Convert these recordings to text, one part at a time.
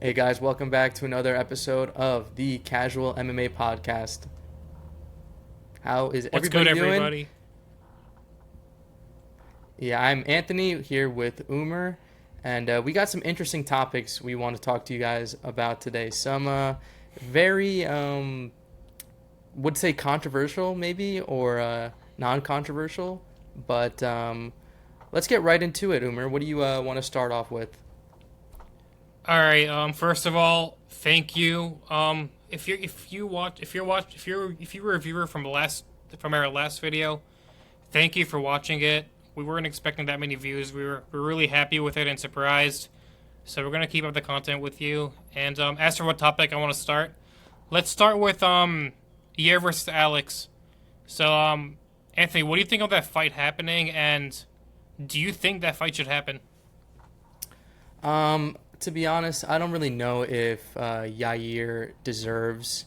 Hey guys, welcome back to another episode of the Casual MMA Podcast. How is What's good, everybody doing? everybody? Yeah, I'm Anthony here with Umer, and we got some interesting topics we want to talk to you guys about today. Some very, would say controversial maybe, or non-controversial, but let's get right into it, Umer. What do you want to start off with? All right. First of all, thank you. If you were a viewer from our last video, thank you for watching it. We weren't expecting that many views. We're really happy with it and surprised. So we're gonna keep up the content with you. And as for what topic I want to start, let's start with Yair versus Alex. So Anthony, what do you think of that fight happening? And do you think that fight should happen? To be honest, I don't really know if Yair deserves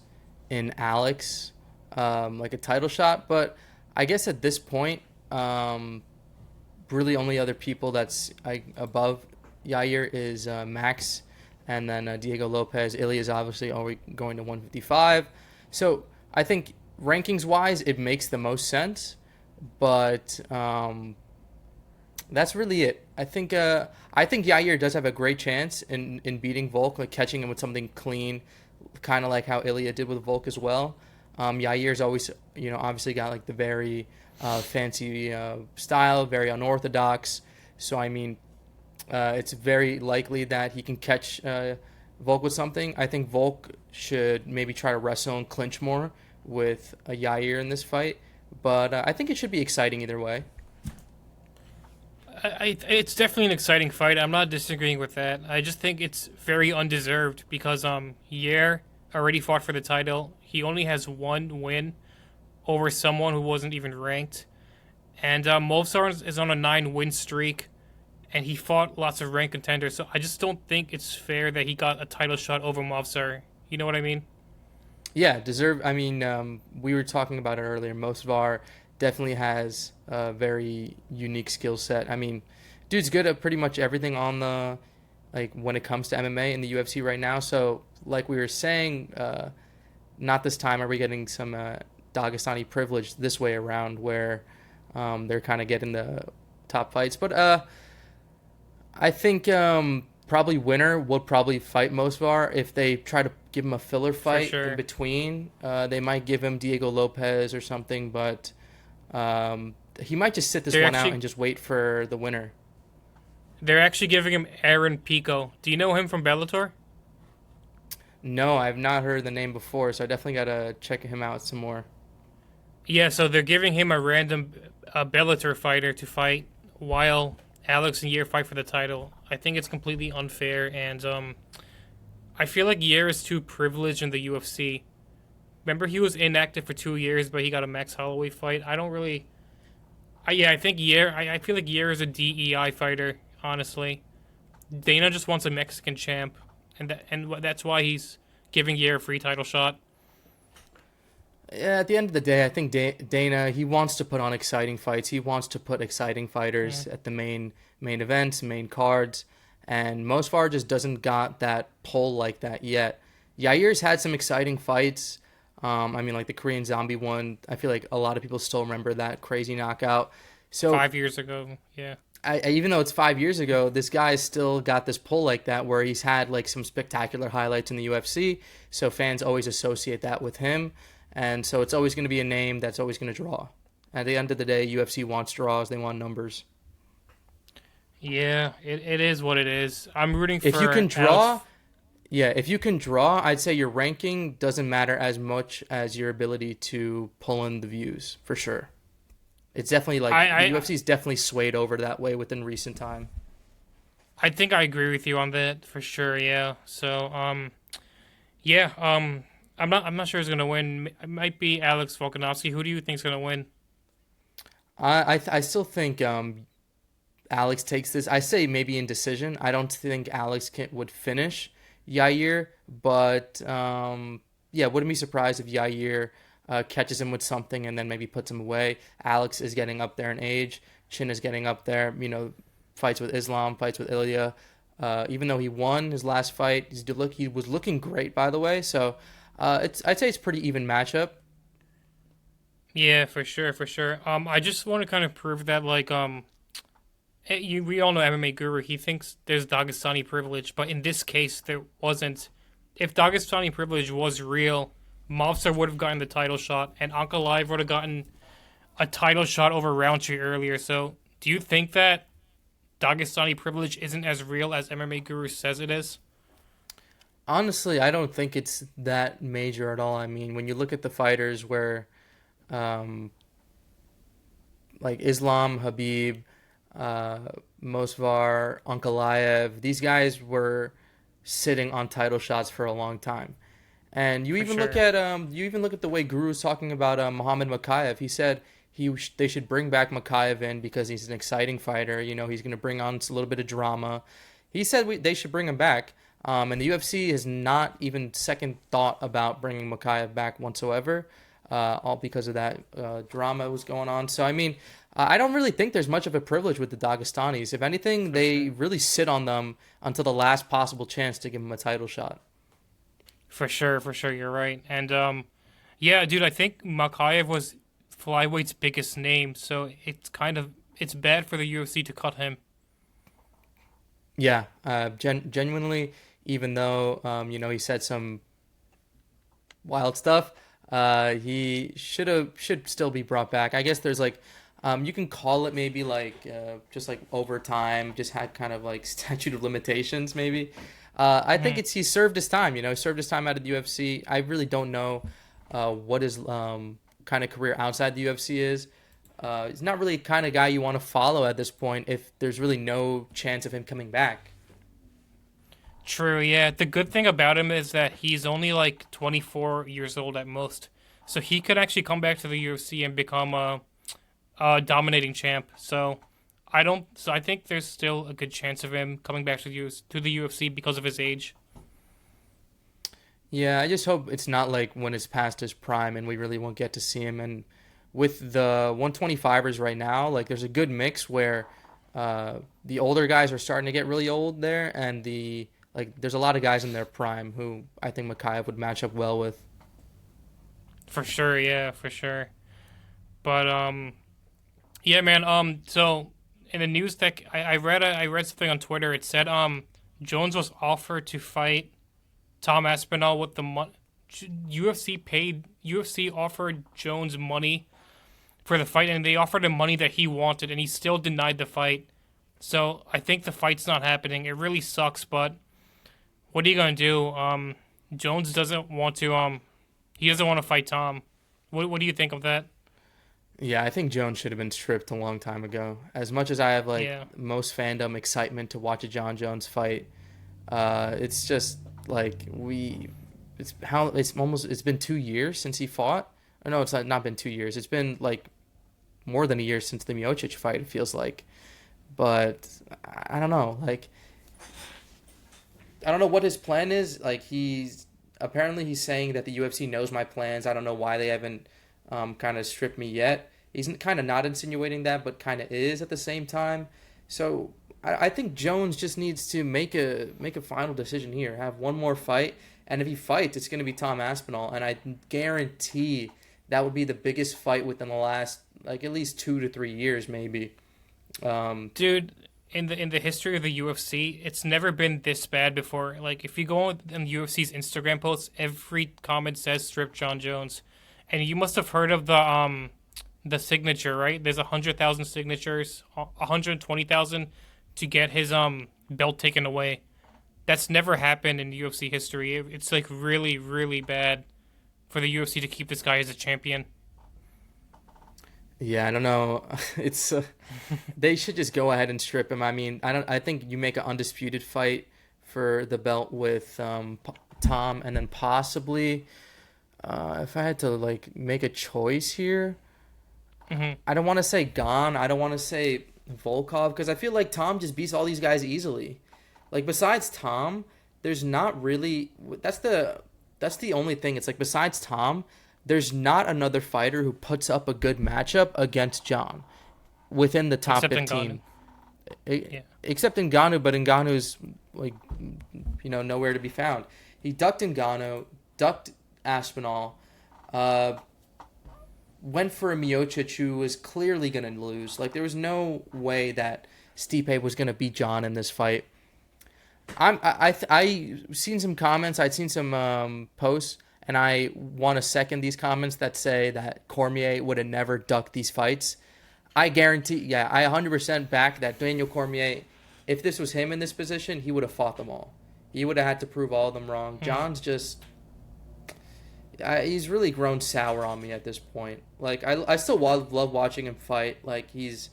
in Alex like a title shot, but I guess at this point, really only other people that's above Yair is Max, and then Diego Lopez. Ilya is obviously already going to 155. So I think rankings wise, it makes the most sense, but that's really it. I think Yair does have a great chance in beating Volk, like catching him with something clean, kind of like how Ilya did with Volk as well. Yair's always, obviously got like the very fancy style, very unorthodox. So I mean, it's very likely that he can catch Volk with something. I think Volk should maybe try to wrestle and clinch more with Yair in this fight, but I think it should be exciting either way. It's definitely an exciting fight. I'm not disagreeing with that. I just think it's very undeserved because Yair already fought for the title. He only has one win over someone who wasn't even ranked, and Movsar is on a 9-win streak, and he fought lots of ranked contenders. So I just don't think it's fair that he got a title shot over Movsar. You know what I mean? Yeah, deserve. I mean, we were talking about it earlier. Mostvar definitely has a very unique skill set. I mean, dude's good at pretty much everything on the like when it comes to MMA in the UFC right now. So, like we were saying, not this time are we getting some Dagestani privilege this way around, where they're kind of getting the top fights. But I think probably winner would probably fight Mosvar. If they try to give him a filler For fight in sure. between, they might give him Diego Lopez or something, but he might just sit this They're one out and actually just wait for the winner. they're actually giving him Aaron Pico. Do you know him from Bellator? No, I've not heard the name before, so I definitely gotta check him out some more. Yeah, so they're giving him a random Bellator fighter to fight while Alex and Yair fight for the title. I think it's completely unfair, and I feel like Yair is too privileged in the UFC. Remember, he was inactive for 2 years, but he got a Max Holloway fight. I don't really. Yeah, I think Yair. I feel like Yair is a DEI fighter. Honestly, Dana just wants a Mexican champ, and that's why he's giving Yair a free title shot. Yeah, at the end of the day, I think Dana he wants to put on exciting fights. He wants to put exciting Yeah. fighters at the main events, main cards, and Mosfar just doesn't got that pull like that yet. Yair's had some exciting fights. I mean, like the Korean Zombie one. I feel like a lot of people still remember that crazy knockout. So 5 years ago, yeah. even though it's 5 years ago, this guy's still got this pull like that where he's had like some spectacular highlights in the UFC. So fans always associate that with him, and so it's always going to be a name that's always going to draw. At the end of the day, UFC wants draws; they want numbers. Yeah, it is what it is. I'm rooting If you for can Alex. draw, yeah, if you can draw, I'd say your ranking doesn't matter as much as your ability to pull in the views for sure. It's definitely like the I UFC's definitely swayed over that way within recent time. I think I agree with you on that for sure. Yeah. So yeah. I'm not sure who's gonna win. It might be Alex Volkanovski. Who do you think's gonna win? I still think Alex takes this. I say maybe in decision. I don't think Alex would finish Yair, but yeah, wouldn't be surprised if Yair catches him with something and then maybe puts him away. Alex is getting up there in age. Chin is getting up there. Fights with Islam, fights with Ilya. Even though he won his last fight, he was looking great, by the way. So I'd say it's a pretty even matchup. Yeah, for sure, for sure. I just want to kind of prove that, like, we all know MMA Guru. He thinks there's Dagestani privilege, but in this case, there wasn't. If Dagestani privilege was real, Movsar would have gotten the title shot, and Ankalaev would have gotten a title shot over Roundtree earlier. So, do you think that Dagestani privilege isn't as real as MMA Guru says it is? Honestly, I don't think it's that major at all. I mean, when you look at the fighters where, um, like Islam, Habib, uh, Mosvar, Ankalaev, these guys were sitting on title shots for a long time. And For sure. you even look at the way Guru was talking about Muhammad Makayev. He said they should bring back Makayev in because he's an exciting fighter. You know, he's going to bring on a little bit of drama. He said they should bring him back. And the UFC has not even second thought about bringing Makayev back whatsoever, all because of that drama was going on. So I mean, I don't really think there's much of a privilege with the Dagestanis. If anything, For they sure. really sit on them until the last possible chance to give them a title shot. For sure, for sure, you're right. And yeah, dude, I think Makayev was flyweight's biggest name, so it's bad for the UFC to cut him. Yeah, genuinely, even though he said some wild stuff, he should still be brought back. I guess there's like, you can call it maybe like just like overtime, just had kind of like statute of limitations maybe. I think Hmm. he served his time. He served his time out of the UFC. I really don't know what his kind of career outside the UFC is. He's not really the kind of guy you want to follow at this point if there's really no chance of him coming back. True, yeah. The good thing about him is that he's only like 24 years old at most, so he could actually come back to the UFC and become a dominating champ. So I don't. So I think there's still a good chance of him coming back to the UFC because of his age. Yeah, I just hope it's not like when it's past his prime and we really won't get to see him. And with the 125ers right now, like there's a good mix where the older guys are starting to get really old there, and there's a lot of guys in their prime who I think Makayev would match up well with. For sure, yeah, for sure. But yeah, man. So in the news that I read something on Twitter. It said Jones was offered to fight Tom Aspinall with the money. UFC offered Jones money for the fight, and they offered him money that he wanted, and he still denied the fight. So I think the fight's not happening. It really sucks, but what are you gonna do? Jones doesn't want to. He doesn't want to fight Tom. What do you think of that? Yeah, I think Jones should have been stripped a long time ago. As much as I have like Yeah. most fandom excitement to watch a John Jones fight, it's just like it's been 2 years since he fought. Or no, it's not been 2 years. It's been like more than a year since the Miocic fight. It feels like, but I don't know. Like I don't know what his plan is. Like he's saying that the UFC knows my plans. I don't know why they haven't kind of stripped me yet. He's kind of not insinuating that, but kind of is at the same time. So I think Jones just needs to make a final decision here. Have one more fight, and if he fights, it's going to be Tom Aspinall, and I guarantee that would be the biggest fight within the last like at least 2 to 3 years, maybe. Um, Dude, in the history of the UFC, it's never been this bad before. Like if you go on UFC's Instagram posts, every comment says strip John Jones. And you must have heard of the signature, right? There's 100,000 signatures, 120,000 to get his belt taken away. That's never happened in UFC history. It's like really really bad for the UFC to keep this guy as a champion. yeah, I don't know. It's they should just go ahead and strip him. I mean, I don't. I think you make an undisputed fight for the belt with Tom, and then possibly if I had to like make a choice here, Hmm. I don't want to say Gon. I don't want to say Volkov because I feel like Tom just beats all these guys easily. Like besides Tom, there's not really. That's the only thing. It's like besides Tom, there's not another fighter who puts up a good matchup against John within the top Except in Ghana. 15. Yeah. Except Ngannou, but Ngannou's nowhere to be found. He ducked Ngannou, ducked Aspinall, uh, went for a Miocic who was clearly going to lose. Like, there was no way that Stipe was going to beat John in this fight. I seen some comments. I'd seen some posts, and I want to second these comments that say that Cormier would have never ducked these fights. I guarantee, yeah, I 100% back that Daniel Cormier, if this was him in this position, he would have fought them all. He would have had to prove all of them wrong. John's just, he's really grown sour on me at this point. Like, I still love watching him fight. Like, he's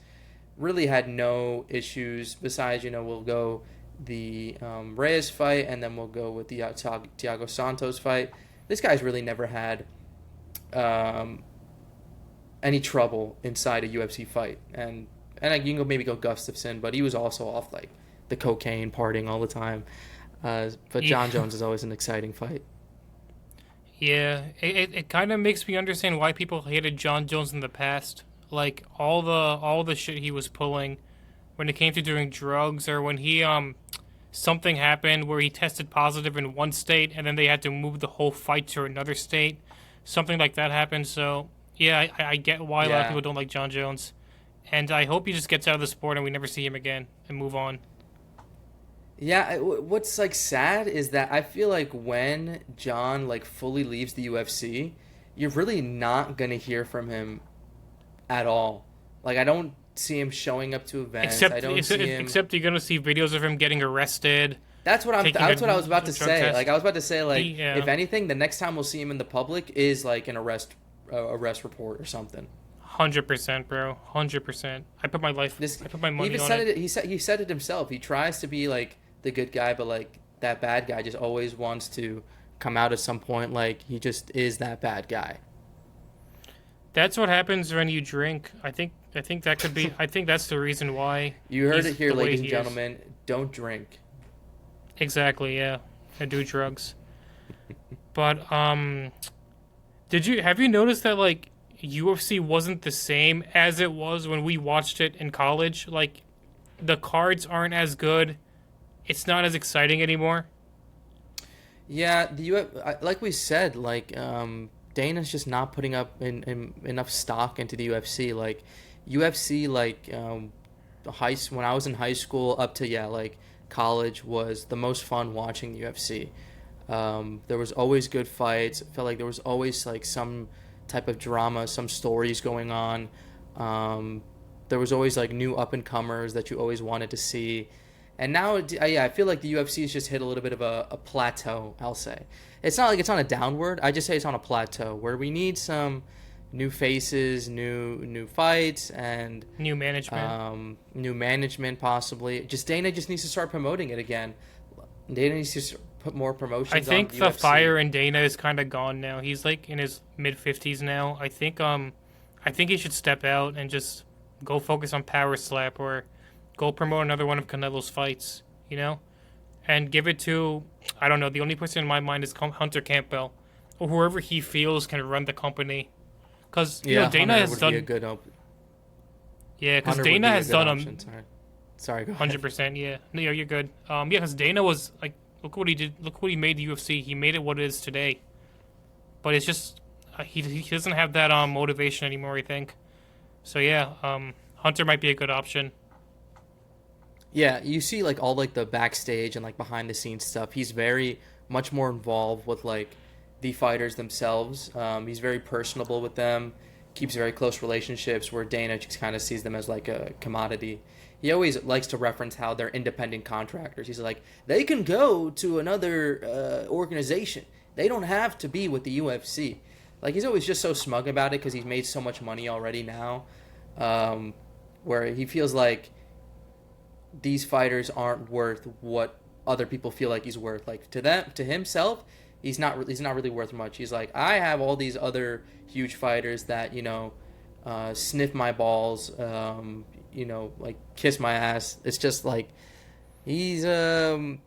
really had no issues besides, we'll go the Reyes fight, and then we'll go with the Thiago Santos fight. This guy's really never had any trouble inside a UFC fight, and you can maybe go Gustafsson, but he was also off like the cocaine, partying all the time. But John Jones is always an exciting fight. Yeah, it kind of makes me understand why people hated John Jones in the past. Like all the shit he was pulling when it came to doing drugs, or when he something happened where he tested positive in one state and then they had to move the whole fight to another state. Something like that happened. So yeah, I get why a lot of people don't like John Jones, and I hope he just gets out of the sport and we never see him again and move on. Yeah, what's like sad is that I feel like when John like fully leaves the UFC, you're really not gonna hear from him at all. Like, I don't see him showing up to events. I don't see him. Except you're gonna see videos of him getting arrested. That's what I was about to say. Test. Like, I was about to say, like, if anything, the next time we'll see him in the public is like an arrest report or something. 100%, bro. 100%. I put my money on it. He said it himself. He tries to be like the good guy, but like that bad guy just always wants to come out at some point. Like, he just is that bad guy. That's what happens when you drink. I think that could be. I think that's the reason why. You heard it here, ladies and gentlemen. Don't drink. Exactly. Yeah, and do drugs. But have you noticed that like UFC wasn't the same as it was when we watched it in college? Like, the cards aren't as good. It's not as exciting anymore. Yeah, like we said, like Dana's just not putting up in enough stock into the UFC. Like, UFC, like when I was in high school up to like college was the most fun watching UFC. There was always good fights. It felt like there was always like some type of drama, some stories going on. There was always like new up and comers that you always wanted to see. And now, I feel like the UFC has just hit a little bit of a plateau, I'll say. It's not like it's on a downward. I just say it's on a plateau where we need some new faces, new fights, and new management. New management possibly. Dana just needs to start promoting it again. Dana needs to put more promotions on UFC. I think the fire in Dana is kind of gone now. He's like in his mid-50s now. I think he should step out and just go focus on Power Slap, or go promote another one of Canelo's fights, and give it to, I don't know, the only person in my mind is Hunter Campbell, or whoever he feels can run the company. Because Dana Hunter has done. Because Dana has done Sorry, go 100%. Yeah, no, you're good. Because Dana was like, look what he did. Look what he made the UFC. He made it what it is today. But it's just he doesn't have that motivation anymore, I think. So yeah, Hunter might be a good option. Yeah, you see like all like the backstage and like behind the scenes stuff. He's very much more involved with like the fighters themselves. He's very personable with them, keeps very close relationships, where Dana just kind of sees them as like a commodity. He always likes to reference how they're independent contractors. He's like, they can go to another organization. They don't have to be with the UFC. Like, he's always just so smug about it because he's made so much money already now, where he feels like these fighters aren't worth what other people feel like he's worth. Like, to himself, he's not really worth much. He's like, I have all these other huge fighters that sniff my balls, like kiss my ass. It's just like he's kind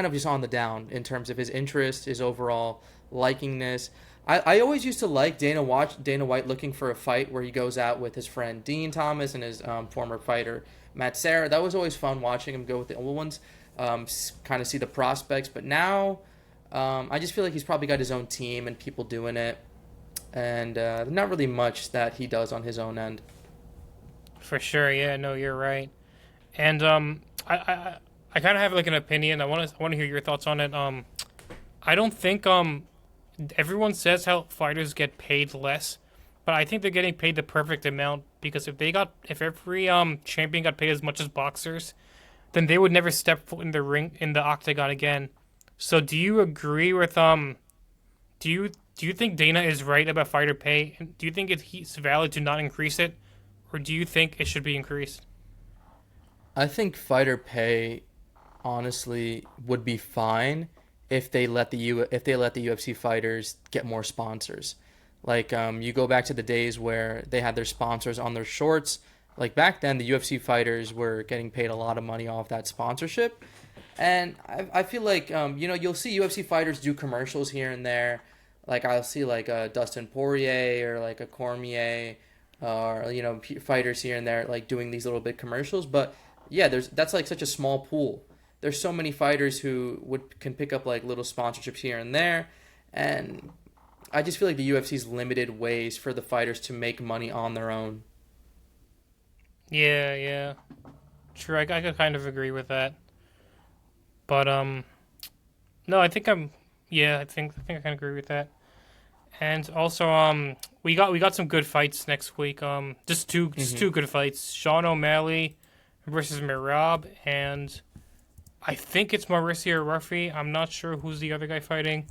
of just on the down in terms of his interest, his overall likingness. I always used to like Dana White looking for a fight where he goes out with his friend Dean Thomas and his former fighter Matt Serra. That was always fun watching him go with the old ones. kind of see the prospects. But now, I just feel like he's probably got his own team and people doing it, and not really much that he does on his own end. For sure, yeah, no, you're right. And I kind of have like an opinion. I want to hear your thoughts on it. I don't think everyone says how fighters get paid less, but I think they're getting paid the perfect amount because if every champion got paid as much as boxers, then they would never step foot in the ring in the octagon again. So do you agree with do you think Dana is right about fighter pay? And do you think it's valid to not increase it, or do you think it should be increased? I think fighter pay honestly would be fine if they let the UFC fighters get more sponsors. Like you go back to the days where they had their sponsors on their shorts. Like back then, the UFC fighters were getting paid a lot of money off that sponsorship, and I feel like you'll see UFC fighters do commercials here and there. Like I'll see like a Dustin Poirier or like a Cormier, or fighters here and there like doing these little bit commercials. But yeah, that's like such a small pool. There's so many fighters who can pick up like little sponsorships here and there, and I just feel like the UFC's limited ways for the fighters to make money on their own. Yeah, yeah, true. I could kind of agree with that, but no, I think I'm. Yeah, I can agree with that. And also, we got some good fights next week. Just two good fights. Sean O'Malley versus Merab, and I think it's Mauricio Ruffy. I'm not sure who's the other guy fighting.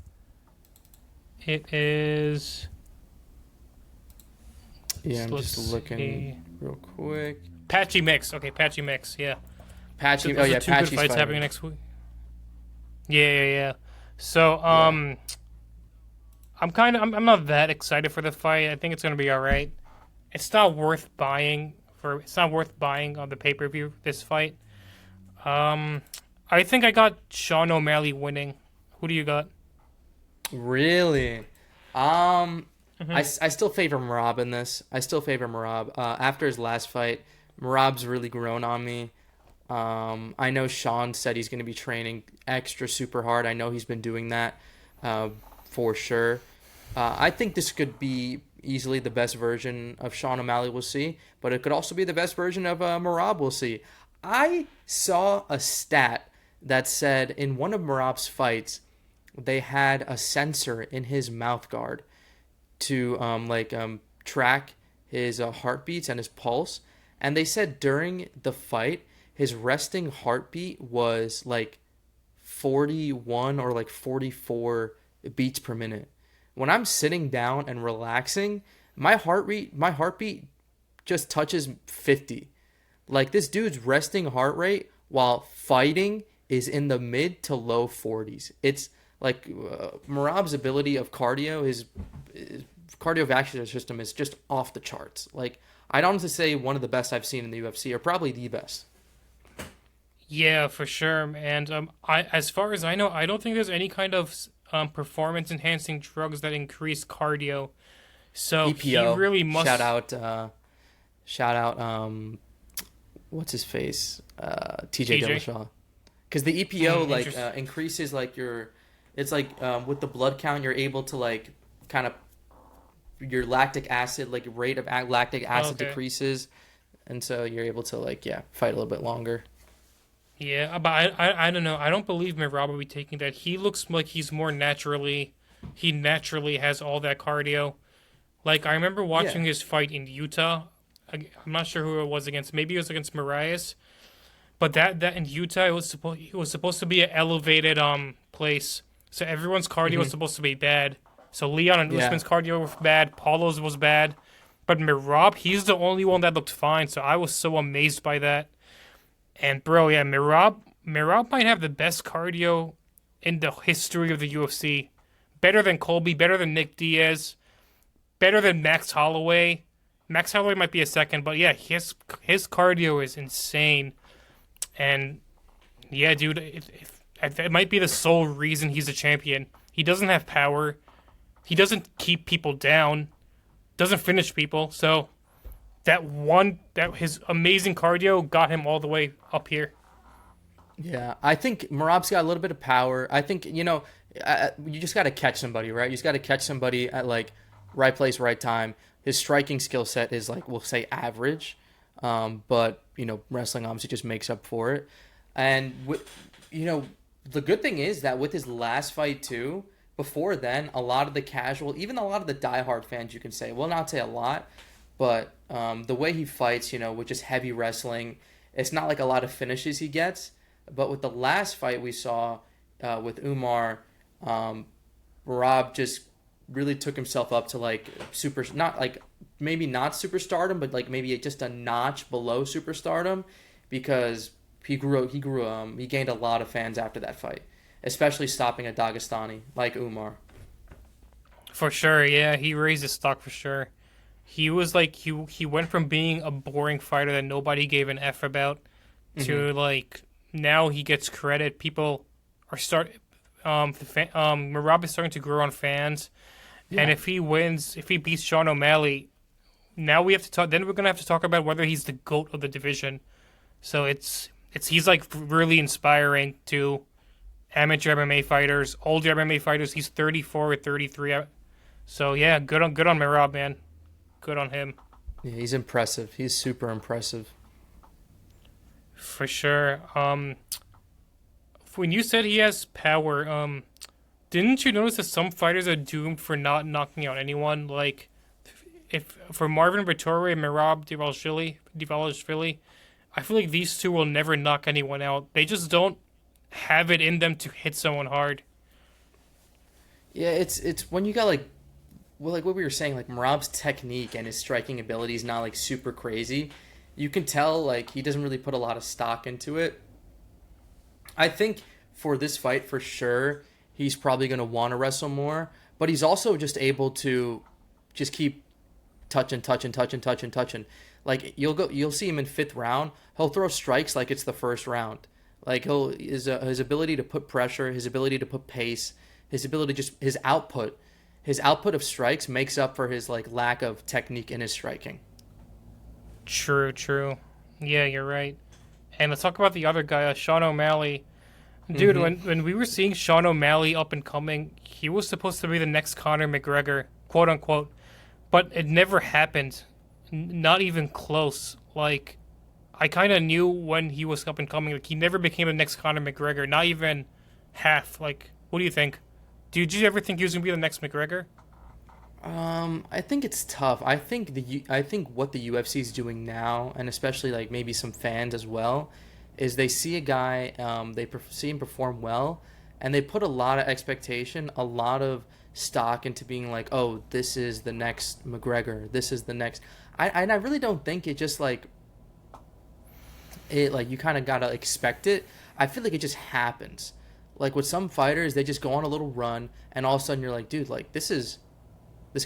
It is. Yeah, I'm Let's just looking see. real quick. Patchy Mix. Okay, Patchy Mix. Yeah. Patchy. Those Oh are yeah, two good Patchy's fights fighting. happening next week. Yeah, yeah, yeah. So, Yeah. I'm not that excited for the fight. I think it's gonna be all right. It's not worth buying on the pay per view. This fight. Um, I think I got Sean O'Malley winning. Who do you got? Really? Um, Hmm. I still favor Marab in this. I still favor Marab. After his last fight, Marab's really grown on me. I know Sean said he's going to be training extra super hard. I know he's been doing that for sure. I think this could be easily the best version of Sean O'Malley we'll see, but it could also be the best version of Marab we'll see. I saw a stat that said in one of Marab's fights, they had a sensor in his mouth guard to track his heartbeats and his pulse. And they said during the fight, his resting heartbeat was like 41 or like 44 beats per minute. When I'm sitting down and relaxing, my heartbeat just touches 50. Like this dude's resting heart rate while fighting is in the mid to low 40s. It's like Marab's ability of cardio, his cardiovascular system is just off the charts. Like I'd honestly say one of the best I've seen in the UFC, or probably the best. Yeah, for sure. And as far as I know, I don't think there's any kind of performance enhancing drugs that increase cardio. So he EPO, really must. shout out. What's his face? TJ TJ. Dillashaw. Because the EPO Interesting. increases like your, it's like with the blood count you're able to like kind of your lactic acid like rate of lactic acid Okay. decreases, and so you're able to like fight a little bit longer. Yeah, but I don't know. I don't believe Merab will be taking that. He looks like he naturally has all that cardio. Like I remember watching Yeah. his fight in Utah. I'm not sure who it was against. Maybe it was against Marias. But that in Utah, it was supposed to be an elevated place. So everyone's cardio was supposed to be bad. So Leon and Yeah. Usman's cardio was bad. Paulo's was bad. But Merab, he's the only one that looked fine. So I was so amazed by that. And bro, yeah, Merab might have the best cardio in the history of the UFC. Better than Colby, better than Nick Diaz, better than Max Holloway. Max Holloway might be a second, but yeah, his cardio is insane. And yeah, dude, it might be the sole reason he's a champion. He doesn't have power. He doesn't keep people down. Doesn't finish people. So that his amazing cardio got him all the way up here. Yeah, I think Marab's got a little bit of power. I think you just got to catch somebody, right? You just got to catch somebody at like right place, right time. His striking skill set is like we'll say average, but wrestling obviously just makes up for it. And you know the good thing is that with his last fight too, before then, a lot of the casual, even a lot of the diehard fans, you can say, well, not say a lot, but the way he fights, with just heavy wrestling, it's not like a lot of finishes he gets. But with the last fight we saw with Umar, Rob just really took himself up to like super, not like maybe not superstardom, but like maybe just a notch below superstardom, because he gained a lot of fans after that fight, especially stopping a Dagestani like Umar. For sure, yeah, he raised his stock for sure. He was like he went from being a boring fighter that nobody gave an F about Hmm. to like now he gets credit. People are Merab is starting to grow on fans, and Yeah. if he beats Sean O'Malley, now we have to talk. Then we're gonna have to talk about whether he's the goat of the division. So it's he's like really inspiring to amateur MMA fighters, older MMA fighters. He's 34 or 33. So yeah, good on Merab, man. Good on him. Yeah, he's impressive. He's super impressive. For sure. When you said he has power, didn't you notice that some fighters are doomed for not knocking out anyone? Like, if for Marvin Vettori and Merab Dvalishvili, I feel like these two will never knock anyone out. They just don't have it in them to hit someone hard. Yeah, it's when you got like well, like what we were saying, like Marab's technique and his striking ability is not like super crazy. You can tell like he doesn't really put a lot of stock into it. I think for this fight for sure, he's probably going to want to wrestle more, but he's also just able to just keep touching. Like you'll see him in fifth round. He'll throw strikes like it's the first round. Like his ability to put pressure, his ability to put pace, his ability just his output of strikes makes up for his like lack of technique in his striking. True, true. Yeah, you're right. And let's talk about the other guy, Sean O'Malley. Dude, Mm-hmm. when we were seeing Sean O'Malley up and coming, he was supposed to be the next Conor McGregor, quote unquote, but it never happened. Not even close. Like, I kind of knew when he was up and coming. Like, he never became the next Conor McGregor. Not even half. Like, what do you think? Did you ever think he was gonna be the next McGregor? I think it's tough. I think what the UFC is doing now, and especially like maybe some fans as well, is they see a guy, see him perform well, and they put a lot of expectation, a lot of stock into being like, oh, this is the next McGregor, this is the next. And I really don't think it just like it like you kind of gotta expect it. I feel like it just happens. Like with some fighters, they just go on a little run, and all of a sudden you're like, dude, like this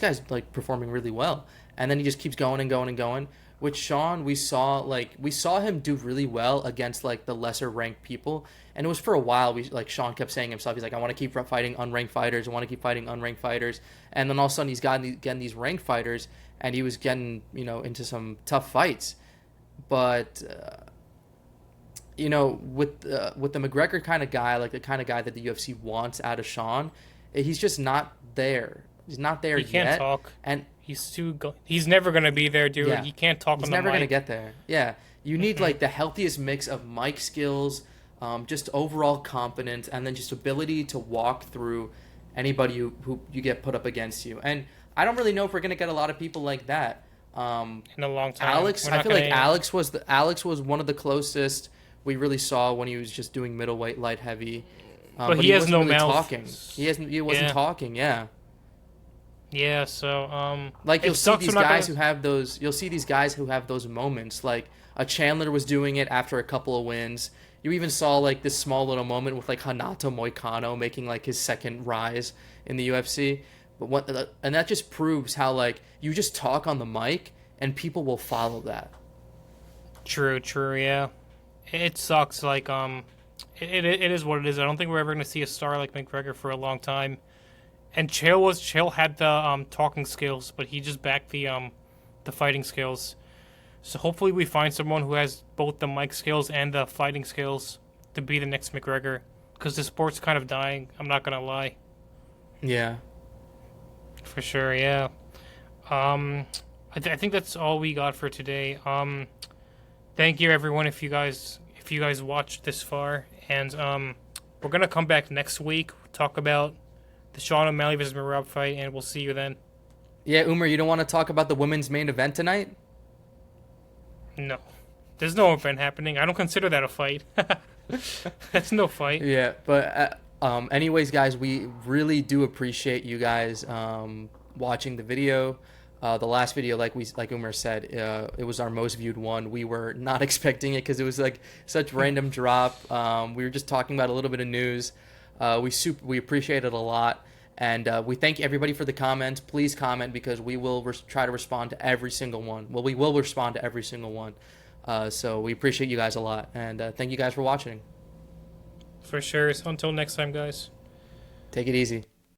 guy's like performing really well, and then he just keeps going and going and going. With Sean, we saw him do really well against like the lesser ranked people, and it was for a while. We like Sean kept saying himself, he's like, I want to keep fighting unranked fighters, I want to keep fighting unranked fighters, and then all of a sudden getting these ranked fighters, and he was getting into some tough fights, but. With the McGregor kind of guy, like the kind of guy that the UFC wants out of Sean, he's just not there. He's not there He can't yet, talk. and He's never gonna be there, dude. yeah, He can't talk he's on the never gonna mic. get there. Yeah, you need like the healthiest mix of mic skills, just overall competence, and then just ability to walk through anybody who you get put up against you. And I don't really know if we're gonna get a lot of people like that. In a long time. Alex, We're I not feel like gonna. Alex was one of the closest we really saw when he was just doing middleweight, light heavy. But But he he has wasn't no really mouth. talking. He wasn't Yeah, talking. Yeah. yeah. So Like it sucks. We're not gonna. you'll see these guys who have those moments. Like a Chandler was doing it after a couple of wins. You even saw like this small little moment with like Hanato Moicano making like his second rise in the UFC. And that just proves how like you just talk on the mic and people will follow that. True, true. Yeah, it sucks. Like it is what it is. I don't think we're ever gonna see a star like McGregor for a long time. And Chael had the talking skills, but he just backed the fighting skills. So hopefully we find someone who has both the mic skills and the fighting skills to be the next McGregor because the sport's kind of dying. I'm not gonna lie, Yeah. for sure. Yeah. I think that's all we got for today. Thank you everyone if you guys watched this far, and we're gonna come back next week talk about the Sean O'Malley versus Merab fight, and we'll see you then. Yeah, Umar, you don't want to talk about the women's main event tonight? No, there's no event happening. I don't consider that a fight. That's no fight. Yeah, but anyways, guys, we really do appreciate you guys watching the video. The last video, like Umar said, it was our most viewed one. We were not expecting it because it was like such random drop. We were just talking about a little bit of news. We appreciate it a lot, and we thank everybody for the comments. Please comment because we will try to respond to every single one. Well, we will respond to every single one. So we appreciate you guys a lot, and thank you guys for watching. For sure. So until next time, guys. Take it easy.